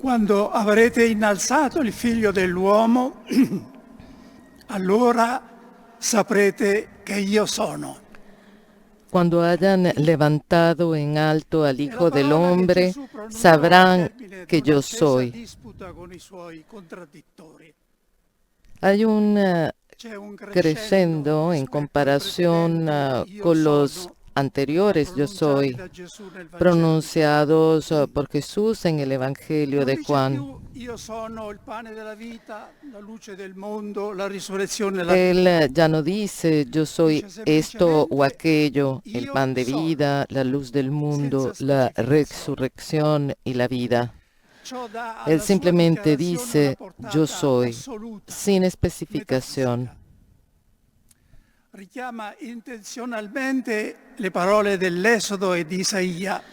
Quando avrete innalzato il Figlio dell'uomo, allora saprete che io sono. Cuando hayan levantado en alto al E Hijo la del parola che Hombre, Gesù pronunciò al sabrán termine di que yo un'accesa soy. disputa con i suoi contraddittori. Hay un C'è un crescendo en rispetto ai comparación precedenti io con los sono anteriores yo pronunciati soy, da Gesù nel Vangelo di Giovanni. pronunciados por Jesús en el Evangelio Non de dice Juan. più io sono il pane della vita, la luce del mondo, la risurrezione e la Él vita. ya no dice yo soy Dice esto o semplicemente aquello, el io pan de sono, vida, la luz del mundo, senza la specificazione. resurrección y la vida. Ciò dà Él alla sua simplemente dichiarazione una dice yo portata soy, assoluta, sin especificación. metafisica. Richiama intenzionalmente le parole dell'Esodo e di Isaia,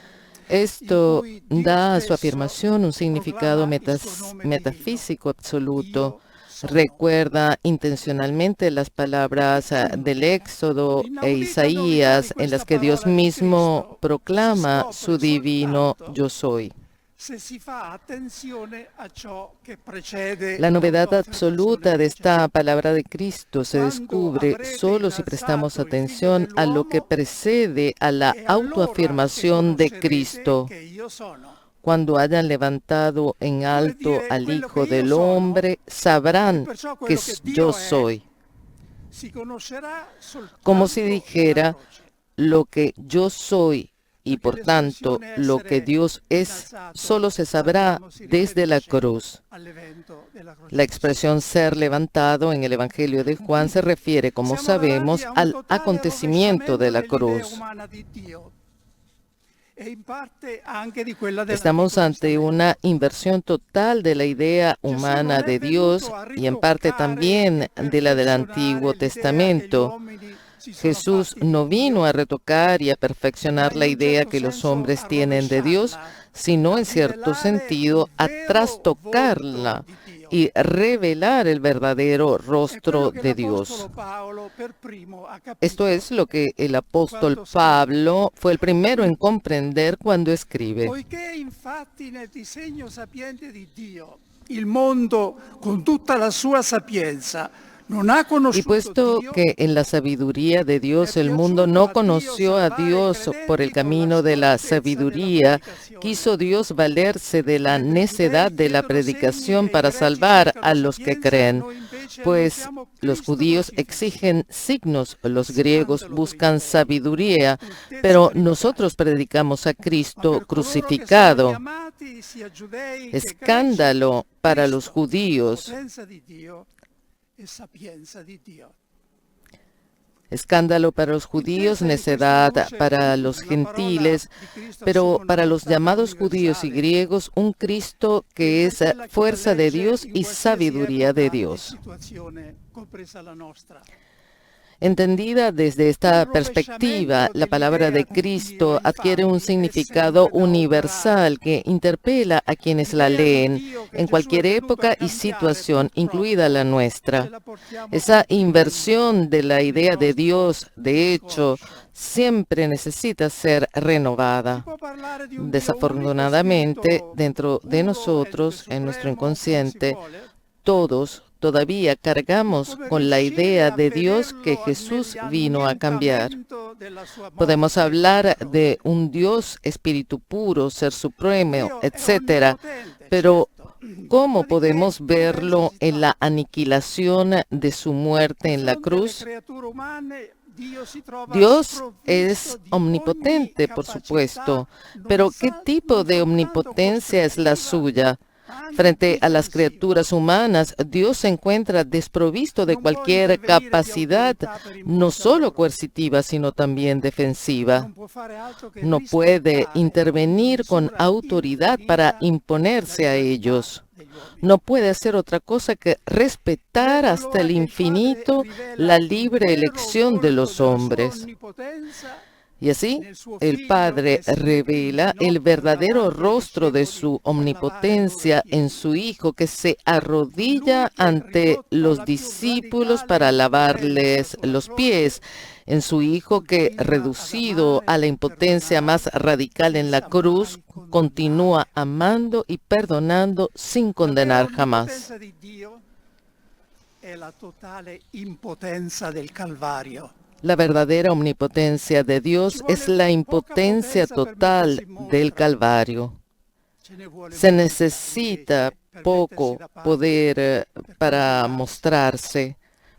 in Esto cui Dio da a su stesso afirmación un significado proclama il suo nome divino. metafísico absoluto. Io sono. Recuerda intencionalmente las palabras del Éxodo e L'inaudita novità di Isaías en las questa que Dios parola di mismo Cristo si proclama su scopre divino soltanto yo soy. se si fa attenzione a ciò che precede La novedad l'autoaffermazione absoluta de esta precedente. palabra de Cristo se Quando descubre avrete solo si prestamos innalzato il Figlio atención a lo que dell'uomo, precede a la è allora che autoafirmación de conoscerete Cristo. che io sono. Cuando hayan levantado en Vuole alto dire al quello che Hijo io del sono Hombre, e sabrán perciò que quello che yo Dio è soy. si conoscerà Como si soltanto nella dijera croce. lo que yo soy y Perché por tanto l'espressione lo que essere Dios es, innalzato, solo se sabrá sappiamo, si desde la riferisce cruz. all'evento della La crocifissione. expresión ser levantado en el Evangelio de Juan se refiere, como Siamo davanti sabemos, a un al totale acontecimiento de rovesciamento la dell'idea cruz. umana di Dio e in parte anche di quella Estamos dell'Antico ante una Testamento. inversión total de la idea Gesù non humana è de Dios venuto a y en parte ritoccare también e de la del perfezionare Antiguo l'idea che gli Testamento. uomini si sono Jesús fatti di no vino Dio, a retocar y a ma perfeccionar in la un idea certo que los senso hombres a tienen de Dios, rovesciarla, sino a en cierto rivelare il sentido a vero volto trastocarla di Dio. y revelar el verdadero È quello rostro che de l'Apostolo Dios. Paolo per primo ha Esto capito es lo que el apóstol quando scrive. Pablo fue el primero en comprender cuando escribe. Poiché infatti nel disegno sapiente di Dio il mondo con tutta la sua sapienza non ha Y conosciuto puesto Dio, que en la sabiduría de è Dios el mundo piaciuto no a Dio conoció a salvare i Dios por el credenti con la camino de la stoltezza della sabiduría, predicazione. quiso Dios valerse de la Mentre i necedad giudei de la chiedono segni predicación e i para greci salvar a cercano los que sapienza, creen. noi invece Pues annunciamo los Cristo judíos crocifisso. exigen signos, los griegos Scandalo per i buscan giudei, sabiduría, stoltezza pero per i pagani. nosotros predicamos a Ma Cristo per coloro che sono crucificado. chiamati, sia giudei che greci, Escándalo para los Cristo, judíos, potenza di Dio e sapienza di Dio. escándalo para los judíos, Intesa in questa necedad luce, para los la parola gentiles, di Cristo pero assume una para los portata llamados judíos y universale griegos, un Cristo che que es interpella chi la fuerza de legge Dios in y qualsiasi sabiduría de epoca e Dios. situazione, compresa la nostra. Entendida desde Il esta perspectiva, rovesciamento la palabra dell'idea de di Dio, Cristo adquiere un infatti, è significado sempre da operare. universal que interpela a quienes la L'idea di leen Dio che en Gesù è cualquier venuto a época y cambiare, situación, incluida la purtroppo, ce nuestra. la portiamo Esa tutti dentro, inversión de la nel idea de nostro Dios, de hecho, inconscio. siempre necesita ser Si renovada. può parlare di un Dio unico, Desafortunadamente, spirito dentro de puro e nosotros, en nuestro supremo, come si inconsciente, vuole, todos todavía ma cargamos come con la riuscire idea a de Dios que vederlo Jesús vino a cambiar. nell'annientamento della sua Podemos morte sulla hablar de croce. un Dios espíritu puro, ser supremo, Dio è etcétera, onnipotente, pero certo, ¿cómo ma di che podemos potenza verlo si en la tratta? aniquilación de su muerte Di en la fronte alle cruz? creature umane, Dio si trova Dios sprovvisto es di ogni omnipotente, por capacità, supuesto, pero ¿qué tipo non de soltanto omnipotencia es la costruttiva, suya? ma anche Frente a las difensiva. criaturas humanas, Dios se encuentra desprovisto de Non può cualquier intervenire di capacidad, autorità per no imporsi a solo loro. coercitiva, sino también defensiva. Non può fare altro che No puede rispettare in intervenir con misura autoridad para infinita la imponerse a libertà ellos. degli uomini. No puede hacer otra cosa que respetar Ed ecco hasta allora el che il Padre infinito rivela la il libre vero elección de volto los della sua hombres. onnipotenza Y así el Padre revela el verdadero rostro de su omnipotencia en su Hijo, que se arrodilla ante los discípulos para lavarles los pies, en su Hijo que, reducido a la impotencia más radical en la cruz, continúa amando y perdonando sin condenar jamás. La vera omnipotenza di Dio è la totale impotenza del Calvario. La verdadera omnipotencia de Dios es la impotencia total del Calvario. Se necesita poco poder para mostrarse,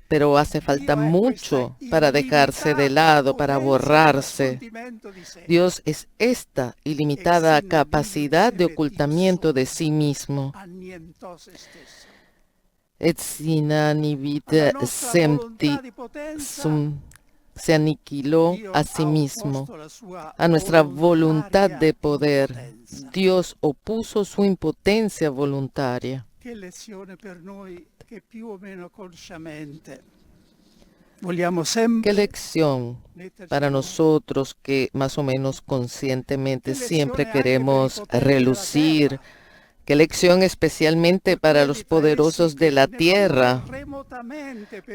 pero hace falta mucho para dejarse de lado, para borrarse. Dios es esta ilimitada capacidad de ocultamiento de sí mismo. Et sinanibit sempti sum. Se aniquiló a sí mismo. A nuestra voluntad de poder, Dios opuso su impotencia voluntaria. Qué lección per noi che più o meno consciamente vogliamo sempre. Qué lección para nosotros que más o menos conscientemente siempre queremos relucir. Qué lección especialmente para los poderosos de la tierra,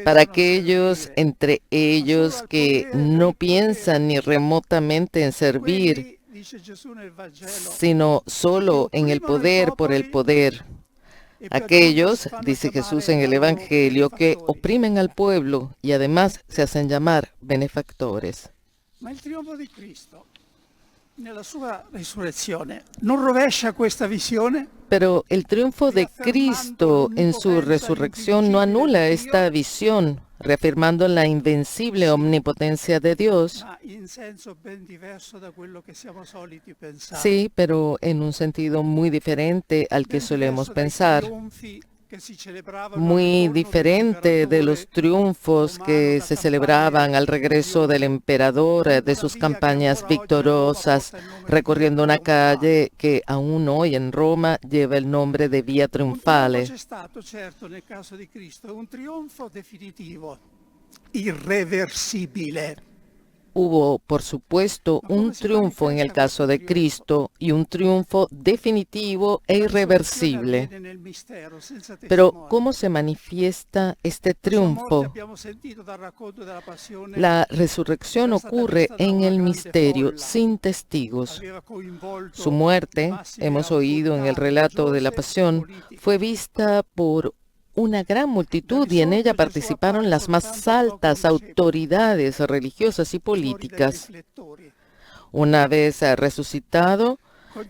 para aquellos entre ellos que no piensan ni remotamente en servir, sino solo en el poder por el poder. Aquellos, dice Jesús en el Evangelio, que oprimen al pueblo y además se hacen llamar benefactores. Ma il trionfo di Cristo nella sua risurrezione non rovescia questa visione. Pero el triunfo de Cristo en su resurrección no anula esta visión, reafirmando la invencible omnipotencia de Dios. Sí, pero en un sentido muy diferente al que solemos pensar. Muy diferente de los triunfos que se celebraban al regreso del emperador de sus campañas victoriosas, recorriendo una calle que aún hoy en Roma lleva el nombre de Via Triunfale. Irreversibile. Hubo, por supuesto, un triunfo en el caso de Cristo y un triunfo definitivo e irreversible. Pero, ¿cómo se manifiesta este triunfo? La resurrección ocurre en el misterio, sin testigos. Su muerte, hemos oído en el relato de la Pasión, fue vista por una gran multitud y en ella participaron las más altas autoridades religiosas y políticas. Una vez resucitado,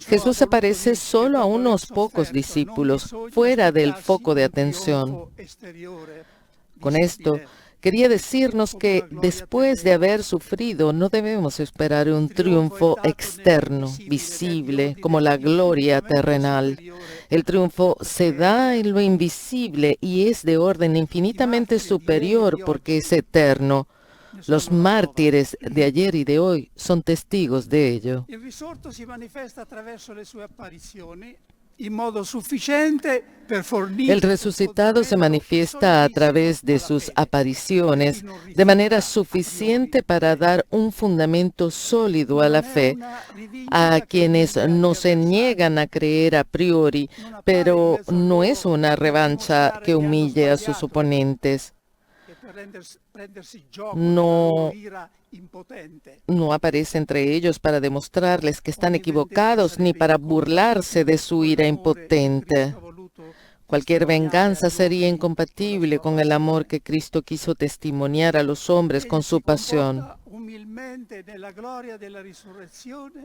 Jesús aparece solo a unos pocos discípulos, fuera del foco de atención. Con esto, quería decirnos que después de haber sufrido no debemos esperar un triunfo externo, visible, como la gloria terrenal. El triunfo se da en lo invisible y es de orden infinitamente superior porque es eterno. Los mártires de ayer y de hoy son testigos de ello. Il risorto si manifesta attraverso le sue apparizioni in modo sufficiente per fornire. El resucitado se manifiesta a través de sus apariciones de manera suficiente para dar un fundamento sólido a la fe a quienes no se niegan a creer a priori, pero no es una revancha que humille a sus oponentes. No aparece entre ellos para demostrarles que están equivocados ni para burlarse de su ira impotente. Cualquier venganza sería incompatible con el amor que Cristo quiso testimoniar a los hombres con su pasión.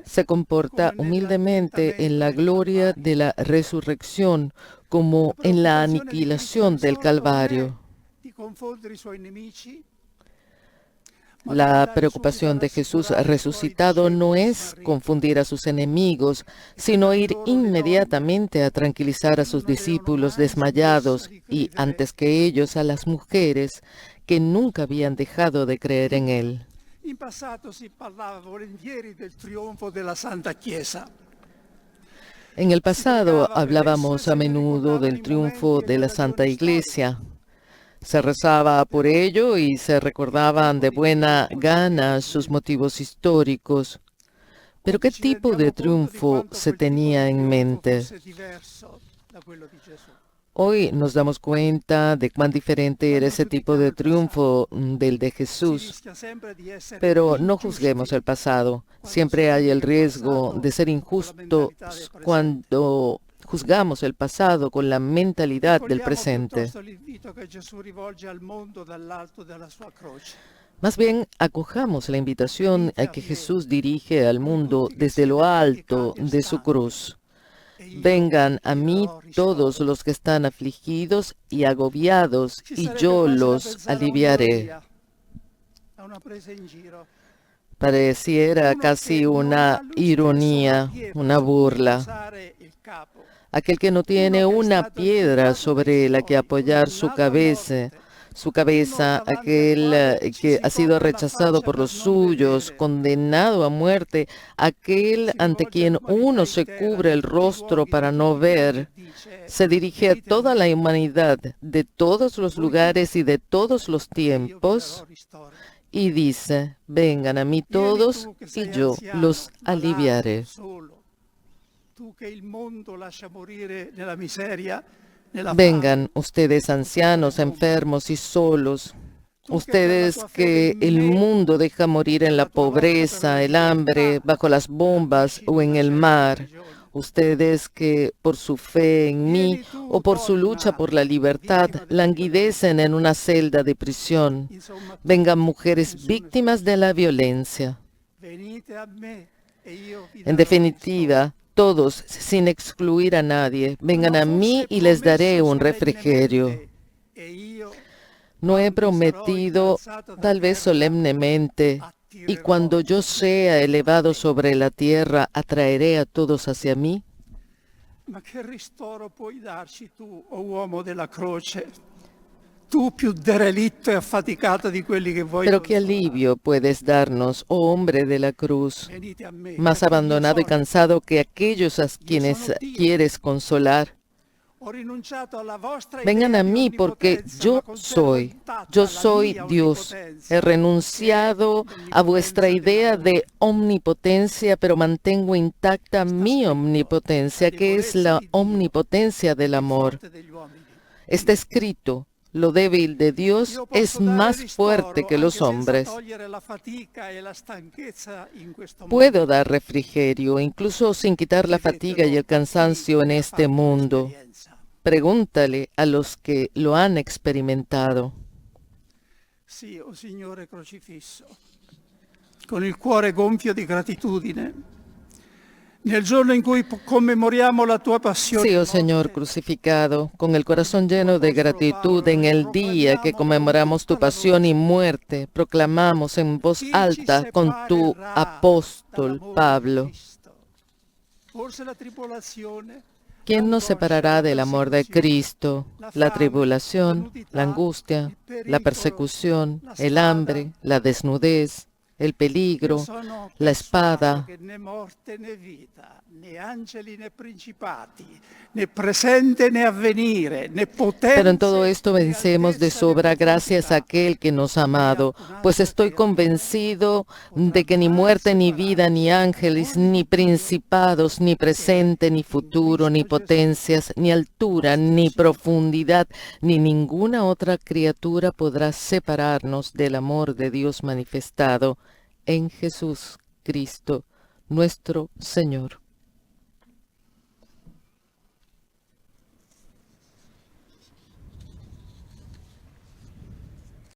Se comporta humildemente en la gloria de la resurrección como en la aniquilación del Calvario. La preocupación de Jesús resucitado no es confundir a sus enemigos, sino ir inmediatamente a tranquilizar a sus discípulos desmayados y, antes que ellos, a las mujeres que nunca habían dejado de creer en Él. In passato si parlava volentieri del trionfo della Santa Chiesa. En el pasado hablábamos a menudo del triunfo de la Santa Iglesia. Se rezaba por ello y se recordaban de buena gana sus motivos históricos. Pero ¿qué tipo de triunfo se tenía en mente? Hoy nos damos cuenta de cuán diferente era ese tipo de triunfo del de Jesús. Pero no juzguemos el pasado. Siempre hay el riesgo de ser injustos cuando juzgamos el pasado con la mentalidad del presente. Más bien, acojamos la invitación a que Jesús dirige al mundo desde lo alto de su cruz. Vengan a mí todos los que están afligidos y agobiados, y yo los aliviaré. Pareciera casi una ironía, una burla. Aquel que no tiene una piedra sobre la que apoyar su cabeza, aquel que ha sido rechazado por los suyos, condenado a muerte, aquel ante quien uno se cubre el rostro para no ver, se dirige a toda la humanidad de todos los lugares y de todos los tiempos y dice, vengan a mí todos y yo los aliviaré. Vengan ustedes ancianos, enfermos y solos, ustedes que el mundo deja morir en la pobreza, el hambre, bajo las bombas o en el mar, ustedes que por su fe en mí o por su lucha por la libertad languidecen en una celda de prisión. Vengan mujeres víctimas de la violencia. En definitiva, todos, sin excluir a nadie, vengan a mí y les daré un refrigerio. No he prometido, tal vez solemnemente, y cuando yo sea elevado sobre la tierra, atraeré a todos hacia mí. Ma che ristoro puoi darci tu, o uomo della croce? Tú più derelitto e affaticato di quelli che vuoi. Pero qué alivio puedes darnos, oh hombre de la cruz, más abandonado y cansado que aquellos a quienes quieres consolar. Vengan a mí porque yo soy Dios. He renunciado a vuestra idea de omnipotencia, pero mantengo intacta mi omnipotencia, que es la omnipotencia del amor. Está escrito, lo débil de Dios es más fuerte que los hombres. Puedo dar refrigerio, incluso sin quitar la fatiga y el cansancio en este mundo. Pregúntale a los que lo han experimentado. Sì, o Signore crocifisso, con il cuore gonfio di gratitudine, nel giorno in cui commemoriamo la tua passione. Sí, oh Señor crucificado, con el corazón lleno de gratitud, en el día que conmemoramos tu pasión y muerte, proclamamos en voz alta con tu apóstol Pablo. ¿Quién nos separará del amor de Cristo? La tribulación, la angustia, la persecución, el hambre, la desnudez, el peligro, la espada. Pero en todo esto vencemos de sobra gracias a aquel que nos ha amado, pues estoy convencido de que ni muerte, ni vida, ni ángeles, ni principados, ni presente, ni futuro, ni potencias, ni altura, ni profundidad, ni ninguna otra criatura podrá separarnos del amor de Dios manifestado en Jesús Cristo, nuestro Señor.